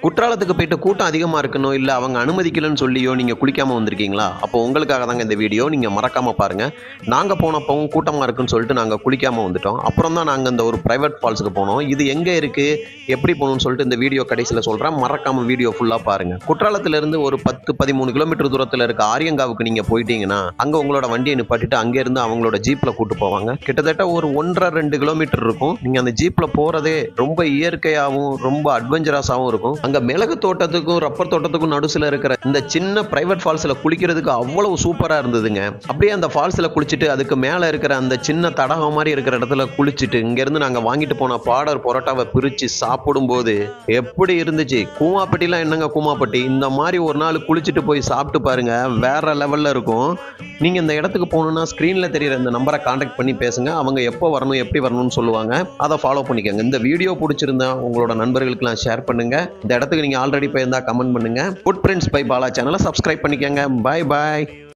குற்றாலத்துக்கு போயிட்டு கூட்டம் அதிகமாக இருக்கணும் இல்லை அவங்க அனுமதிக்கலன்னு சொல்லியோ நீங்கள் குளிக்காமல் வந்திருக்கீங்களா? அப்போ உங்களுக்காக தாங்க இந்த வீடியோ. நீங்கள் மறக்காமல் பாருங்கள். நாங்கள் போனப்பவும் கூட்டமாக இருக்குன்னு சொல்லிட்டு நாங்கள் குளிக்காமல் வந்துட்டோம். அப்புறம் தான் நாங்கள் இந்த ஒரு ப்ரைவேட் ஃபால்ஸுக்கு போனோம். இது எங்கே இருக்குது, எப்படி போகணும்னு சொல்லிட்டு இந்த வீடியோ கடைசியில் சொல்கிறேன். மறக்காமல் வீடியோ ஃபுல்லாக பாருங்கள். குற்றாலத்திலேருந்து ஒரு 10-13 கிலோமீட்டர் தூரத்தில் இருக்க ஆரியங்காவுக்கு நீங்கள் போயிட்டீங்கன்னா அங்கே உங்களோட வண்டியை நிப்பாட்டிட்டு அங்கேருந்து அவங்களோட ஜீப்பில் கூட்டு போவாங்க. கிட்டத்தட்ட ஒரு 1.5-2 கிலோமீட்டர் இருக்கும். நீங்கள் அந்த ஜீப்பில் போகிறதே ரொம்ப இயற்கையாகவும் ரொம்ப அட்வென்ச்சரஸாகவும் இருக்கும். அங்க மிளகு தோட்டத்துக்கும் ரப்பர் தோட்டத்துக்கும் நடுசுல இருக்கிற இந்த சின்ன பிரைவேட் ஃபால்ஸ்ல குளிக்கிறதுக்கு அவ்வளவு சூப்பரா இருந்ததுங்க. அப்படியே அந்த ஃபால்ஸ்ல குளிச்சுட்டு அதுக்கு மேல இருக்கிற அந்த சின்ன தடாகம் மாதிரி இருக்கிற இடத்துல குளிச்சுட்டு இங்க இருந்து நாங்க வாங்கிட்டு போன பாடர் பரோட்டாவை பிரிச்சு சாப்பிடும் போது எப்படி இருந்துச்சு. கூமாப்பட்டிலாம் என்னங்க கூமாப்பட்டி, இந்த மாதிரி ஒரு நாள் குளிச்சுட்டு போய் சாப்பிட்டு பாருங்க, வேற லெவல்ல இருக்கும். நீங்க இந்த இடத்துக்கு போகணும்னா ஸ்கிரீன்ல தெரியுற இந்த நம்பரை கான்டாக்ட் பண்ணி பேசுங்க. அவங்க எப்போ வரணும் எப்படி வரணும்னு சொல்லுவாங்க. அதை ஃபாலோ பண்ணிக்கோங்க. இந்த வீடியோ பிடிச்சிருந்தா உங்களோட நண்பர்களுக்கெல்லாம் ஷேர் பண்ணுங்க. இந்த இடத்துக்கு நீங்க ஆல்ரெடி போயிருந்தா கமெண்ட் பண்ணுங்க. ஃபுட் பிரிண்ட்ஸ் பை பாலா சேனலை சப்ஸ்கிரைப் பண்ணிக்கோங்க. பாய் பாய்.